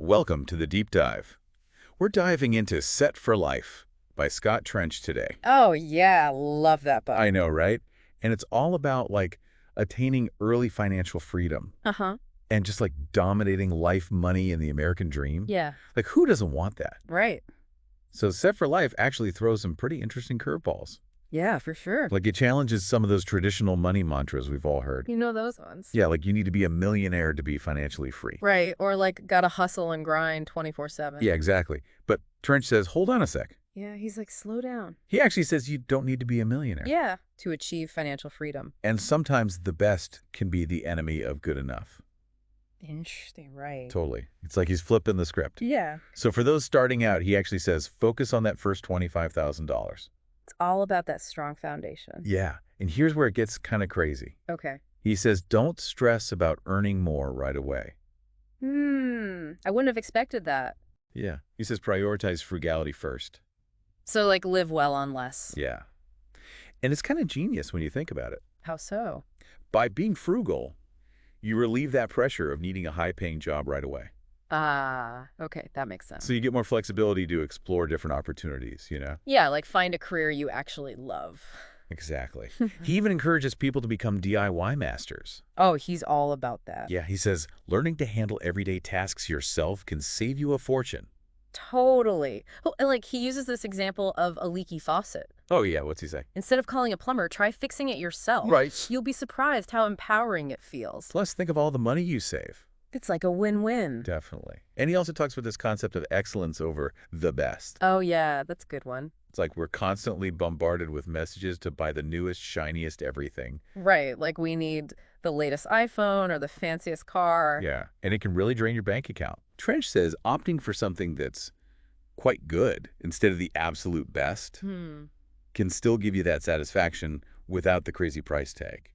Welcome to the Deep Dive. We're diving into Set for Life by Scott Trench today. Oh, yeah. Love that book. I know, right? And it's all about, attaining early financial freedom Uh-huh. and just, dominating life, money, and the American dream. Yeah. Who doesn't want that? Right. So Set for Life actually throws some pretty interesting curveballs. Yeah, for sure. It challenges some of those traditional money mantras we've all heard. You know those ones. Yeah, you need to be a millionaire to be financially free. Right. Or gotta hustle and grind 24/7. Yeah, exactly. But Trench says, hold on a sec. Yeah, he's like, slow down. He actually says you don't need to be a millionaire. Yeah. To achieve financial freedom. And sometimes the best can be the enemy of good enough. Interesting, right. Totally. It's like he's flipping the script. Yeah. So for those starting out, he actually says, focus on that first $25,000. It's all about that strong foundation. Yeah. And here's where it gets kind of crazy. Okay. He says, don't stress about earning more right away. I wouldn't have expected that. Yeah. He says, prioritize frugality first. So, live well on less. Yeah. And it's kind of genius when you think about it. How so? By being frugal, you relieve that pressure of needing a high-paying job right away. Ah, okay. That makes sense. So you get more flexibility to explore different opportunities, Yeah, find a career you actually love. Exactly. He even encourages people to become DIY masters. Oh, he's all about that. Yeah, he says, learning to handle everyday tasks yourself can save you a fortune. Totally. Oh, and he uses this example of a leaky faucet. Oh, yeah, what's he say? Instead of calling a plumber, try fixing it yourself. Right. You'll be surprised how empowering it feels. Plus, think of all the money you save. It's like a win-win. Definitely. And he also talks about this concept of excellence over the best. Oh, yeah, that's a good one. It's like we're constantly bombarded with messages to buy the newest, shiniest everything. Right, we need the latest iPhone or the fanciest car. Yeah, and it can really drain your bank account. Trench says opting for something that's quite good instead of the absolute best can still give you that satisfaction without the crazy price tag.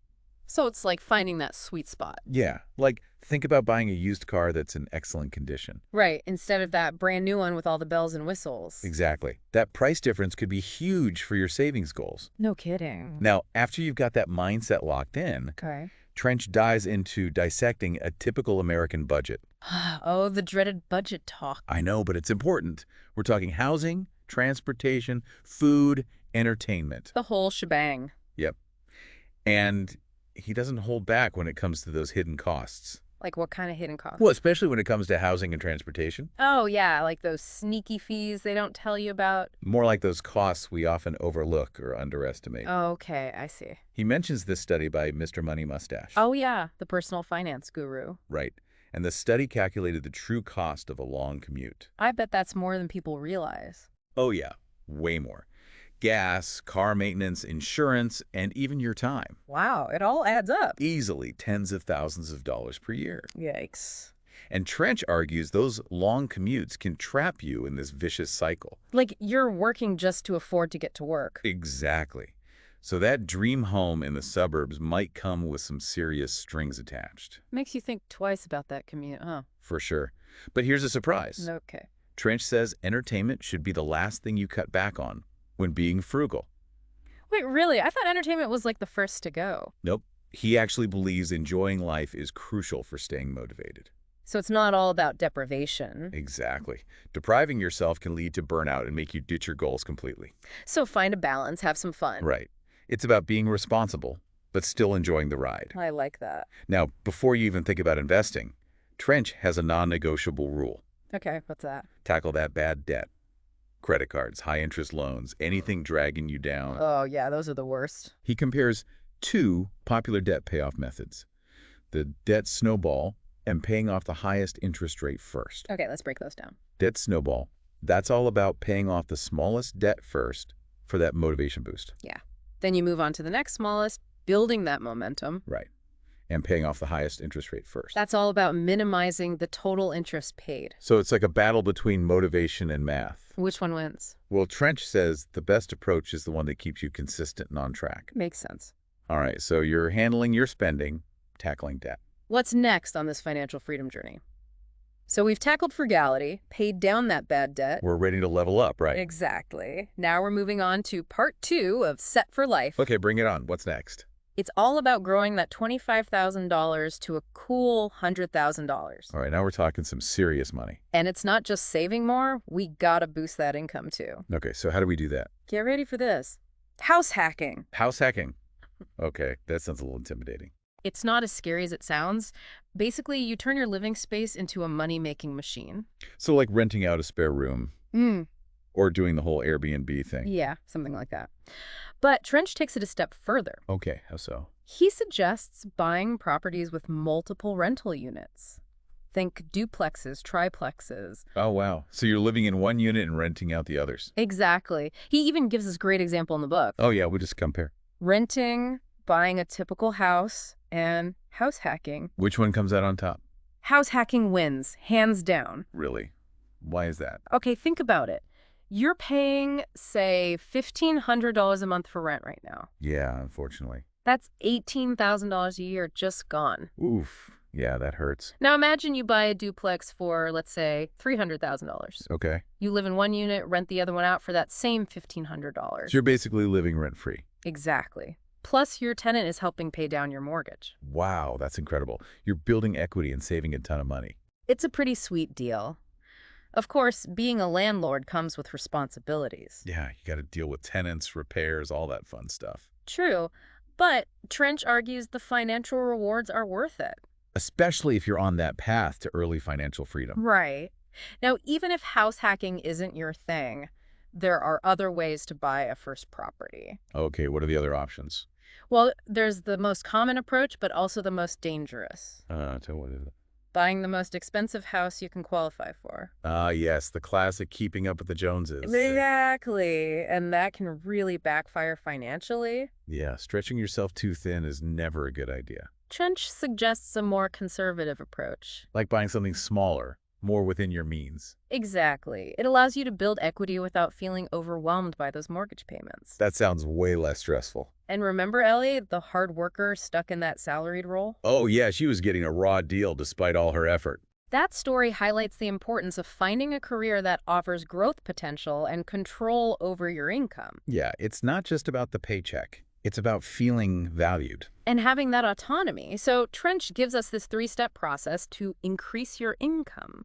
So it's like finding that sweet spot. Yeah, think about buying a used car that's in excellent condition. Right, instead of that brand new one with all the bells and whistles. Exactly. That price difference could be huge for your savings goals. No kidding. Now, after you've got that mindset locked in, Okay. Trench dives into dissecting a typical American budget. Oh, the dreaded budget talk. I know, but it's important. We're talking housing, transportation, food, entertainment. The whole shebang. Yep. And he doesn't hold back when it comes to those hidden costs. Like what kind of hidden costs? Well, especially when it comes to housing and transportation. Oh, yeah, those sneaky fees they don't tell you about. More like those costs we often overlook or underestimate. Oh, okay, I see. He mentions this study by Mr. Money Mustache. Oh, yeah, the personal finance guru. Right. And the study calculated the true cost of a long commute. I bet that's more than people realize. Oh, yeah, way more. Gas, car maintenance, insurance, and even your time. Wow, it all adds up. Easily tens of thousands of dollars per year. Yikes. And Trench argues those long commutes can trap you in this vicious cycle. You're working just to afford to get to work. Exactly. So that dream home in the suburbs might come with some serious strings attached. Makes you think twice about that commute, huh? For sure. But here's a surprise. Okay. Trench says entertainment should be the last thing you cut back on when being frugal. Wait, really? I thought entertainment was the first to go. Nope. He actually believes enjoying life is crucial for staying motivated. So it's not all about deprivation. Exactly. Depriving yourself can lead to burnout and make you ditch your goals completely. So find a balance, have some fun. Right. It's about being responsible, but still enjoying the ride. I like that. Now, before you even think about investing, Trench has a non-negotiable rule. Okay, what's that? Tackle that bad debt. Credit cards, high-interest loans, anything dragging you down. Oh, yeah, those are the worst. He compares two popular debt payoff methods: the debt snowball and paying off the highest interest rate first. Okay, let's break those down. Debt snowball, that's all about paying off the smallest debt first for that motivation boost. Yeah. Then you move on to the next smallest, building that momentum. Right. And paying off the highest interest rate first. That's all about minimizing the total interest paid. So it's like a battle between motivation and math. Which one wins? Well, Trench says the best approach is the one that keeps you consistent and on track. Makes sense. All right, so you're handling your spending, tackling debt. What's next on this financial freedom journey? So we've tackled frugality, paid down that bad debt. We're ready to level up, right? Exactly. Now we're moving on to part 2 of Set for Life. Okay, bring it on. What's next? It's all about growing that $25,000 to a cool $100,000. All right, now we're talking some serious money. And it's not just saving more, we gotta boost that income too. Okay, so how do we do that? Get ready for this. House hacking. House hacking. Okay, that sounds a little intimidating. It's not as scary as it sounds. Basically, you turn your living space into a money-making machine. So like renting out a spare room Mm, or doing the whole Airbnb thing. yeah, something like that. But Trench takes it a step further. Okay, how so? He suggests buying properties with multiple rental units. Think duplexes, triplexes. Oh, wow. So you're living in one unit and renting out the others. Exactly. He even gives this great example in the book. Oh, yeah, we'll just compare. Renting, buying a typical house, and house hacking. Which one comes out on top? House hacking wins, hands down. Really? Why is that? Okay, think about it. You're paying, say, $1,500 a month for rent right now. Yeah, unfortunately. That's $18,000 a year just gone. Oof. Yeah, that hurts. Now imagine you buy a duplex for, let's say, $300,000. Okay. You live in one unit, rent the other one out for that same So $1,500. you're basically living rent-free. Exactly. Plus, your tenant is helping pay down your mortgage. Wow, that's incredible. You're building equity and saving a ton of money. It's a pretty sweet deal. Of course, being a landlord comes with responsibilities. Yeah, you got to deal with tenants, repairs, all that fun stuff. True, but Trench argues the financial rewards are worth it. Especially if you're on that path to early financial freedom. Right. Now, even if house hacking isn't your thing, there are other ways to buy a first property. Okay, what are the other options? Well, there's the most common approach, but also the most dangerous. What is it? Buying the most expensive house you can qualify for. Yes, the classic keeping up with the Joneses. Exactly. And that can really backfire financially. Yeah, stretching yourself too thin is never a good idea. Trench suggests a more conservative approach. Like buying something smaller, more within your means. Exactly. It allows you to build equity without feeling overwhelmed by those mortgage payments. That sounds way less stressful. And remember Ellie, the hard worker stuck in that salaried role? Oh, yeah, she was getting a raw deal despite all her effort. That story highlights the importance of finding a career that offers growth potential and control over your income. Yeah, it's not just about the paycheck. It's about feeling valued. And having that autonomy. So Trench gives us this 3-step process to increase your income.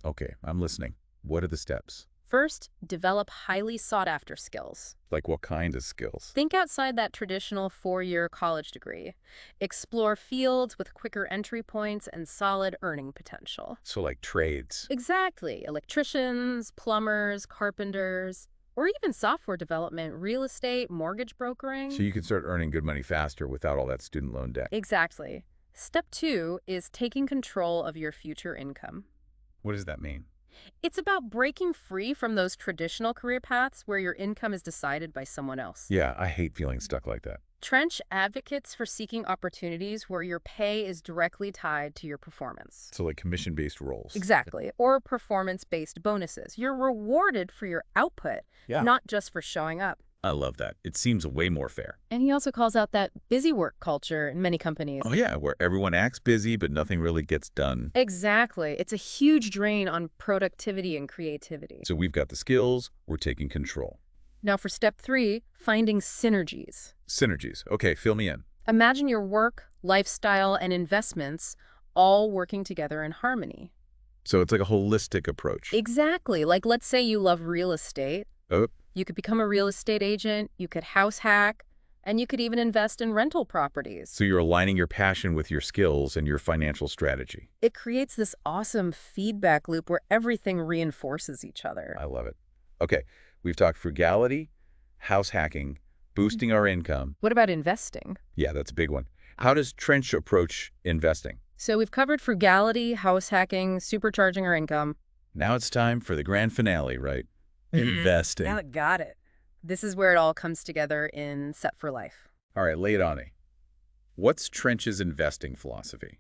Okay, I'm listening. What are the steps? First, develop highly sought-after skills. Like what kind of skills? Think outside that traditional 4-year college degree. Explore fields with quicker entry points and solid earning potential. So like trades. Exactly. Electricians, plumbers, carpenters, or even software development, real estate, mortgage brokering. So you can start earning good money faster without all that student loan debt. Exactly. Step 2 is taking control of your future income. What does that mean? It's about breaking free from those traditional career paths where your income is decided by someone else. Yeah, I hate feeling stuck like that. Trench advocates for seeking opportunities where your pay is directly tied to your performance. So like commission-based roles. Exactly. Or performance-based bonuses. You're rewarded for your output, not just for showing up. I love that. It seems way more fair. And he also calls out that busy work culture in many companies. Oh yeah, where everyone acts busy, but nothing really gets done. Exactly. It's a huge drain on productivity and creativity. So we've got the skills, we're taking control. Now for step 3, finding synergies. Synergies. Okay, fill me in. Imagine your work, lifestyle, and investments all working together in harmony. So it's like a holistic approach. Exactly. Like let's say you love real estate. Oh. You could become a real estate agent, you could house hack, and you could even invest in rental properties. So you're aligning your passion with your skills and your financial strategy. It creates this awesome feedback loop where everything reinforces each other. I love it. Okay, we've talked frugality, house hacking, boosting our income. What about investing? Yeah, that's a big one. How does Trench approach investing? So we've covered frugality, house hacking, supercharging our income. Now it's time for the grand finale, right? Investing. Now got it. This is where it all comes together in Set for Life. All right, lay it on me. What's Trench's investing philosophy?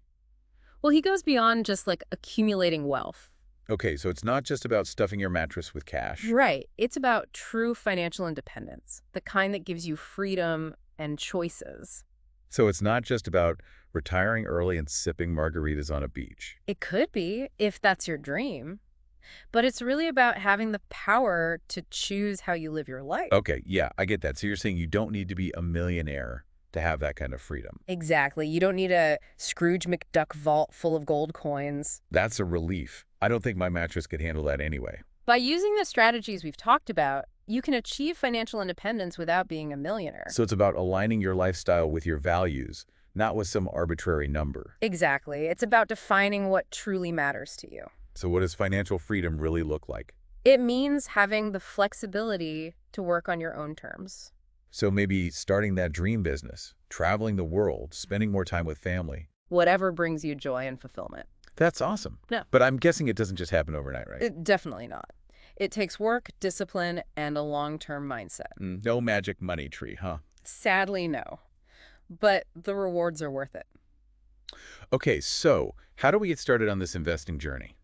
Well, he goes beyond just like accumulating wealth. Okay, so it's not just about stuffing your mattress with cash. Right. It's about true financial independence, the kind that gives you freedom and choices. So it's not just about retiring early and sipping margaritas on a beach. It could be, if that's your dream. But it's really about having the power to choose how you live your life. Okay, yeah, I get that. So you're saying you don't need to be a millionaire to have that kind of freedom. Exactly. You don't need a Scrooge McDuck vault full of gold coins. That's a relief. I don't think my mattress could handle that anyway. By using the strategies we've talked about, you can achieve financial independence without being a millionaire. So it's about aligning your lifestyle with your values, not with some arbitrary number. Exactly. It's about defining what truly matters to you. So what does financial freedom really look like? It means having the flexibility to work on your own terms. So maybe starting that dream business, traveling the world, spending more time with family. Whatever brings you joy and fulfillment. That's awesome. No. But I'm guessing it doesn't just happen overnight, right? Definitely not. It takes work, discipline, and a long-term mindset. No magic money tree, huh? Sadly, no. But the rewards are worth it. Okay, so how do we get started on this investing journey?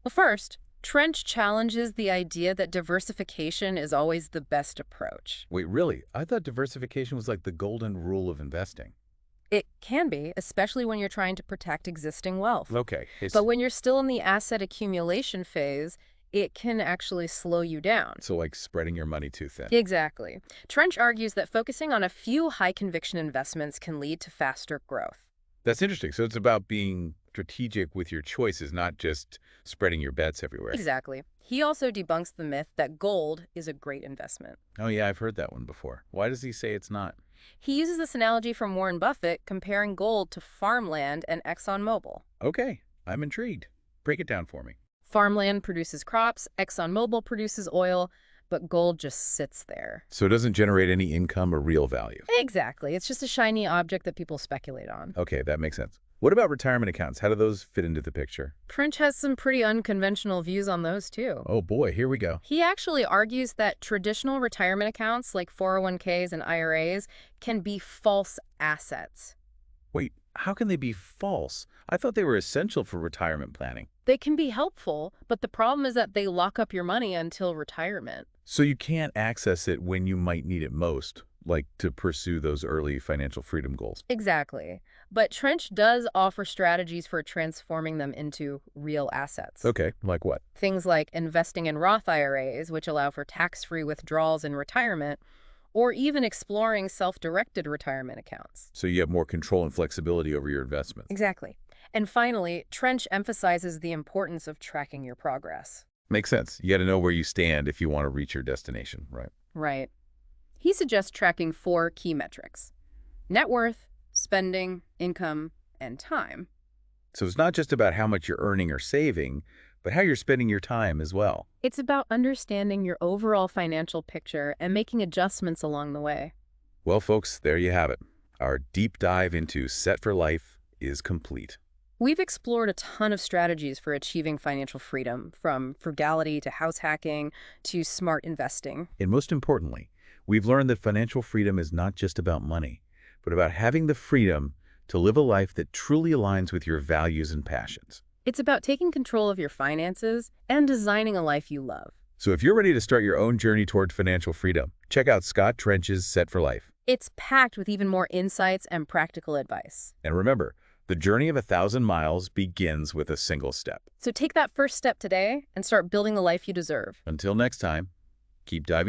Well, first, Trench challenges the idea that diversification is always the best approach. Wait, really? I thought diversification was like the golden rule of investing. It can be, especially when you're trying to protect existing wealth. Okay. But when you're still in the asset accumulation phase, it can actually slow you down. So like spreading your money too thin. Exactly. Trench argues that focusing on a few high-conviction investments can lead to faster growth. That's interesting. So it's about being strategic with your choices, not just spreading your bets everywhere. Exactly. He also debunks the myth that gold is a great investment. Oh yeah, I've heard that one before. Why does he say it's not? He uses this analogy from Warren Buffett comparing gold to farmland and ExxonMobil. Okay, I'm intrigued. Break it down for me. Farmland produces crops, ExxonMobil produces oil, but gold just sits there. So it doesn't generate any income or real value. Exactly. It's just a shiny object that people speculate on. Okay, that makes sense. What about retirement accounts? How do those fit into the picture? Trench has some pretty unconventional views on those, too. Oh boy, here we go. He actually argues that traditional retirement accounts like 401ks and IRAs can be false assets. Wait, how can they be false? I thought they were essential for retirement planning. They can be helpful, but the problem is that they lock up your money until retirement. So you can't access it when you might need it most, like to pursue those early financial freedom goals. Exactly. But Trench does offer strategies for transforming them into real assets. Okay, like what? Things like investing in Roth IRAs, which allow for tax-free withdrawals in retirement, or even exploring self-directed retirement accounts. So you have more control and flexibility over your investments. Exactly. And finally, Trench emphasizes the importance of tracking your progress. Makes sense. You got to know where you stand if you want to reach your destination, right? Right. He suggests tracking 4 key metrics: net worth, spending, income, and time. So it's not just about how much you're earning or saving, but how you're spending your time as well. It's about understanding your overall financial picture and making adjustments along the way. Well, folks, there you have it. Our deep dive into Set for Life is complete. We've explored a ton of strategies for achieving financial freedom, from frugality to house hacking to smart investing. And most importantly, we've learned that financial freedom is not just about money, but about having the freedom to live a life that truly aligns with your values and passions. It's about taking control of your finances and designing a life you love. So if you're ready to start your own journey toward financial freedom, check out Scott Trench's Set for Life. It's packed with even more insights and practical advice. And remember, the journey of 1,000 miles begins with a single step. So take that first step today and start building the life you deserve. Until next time, keep diving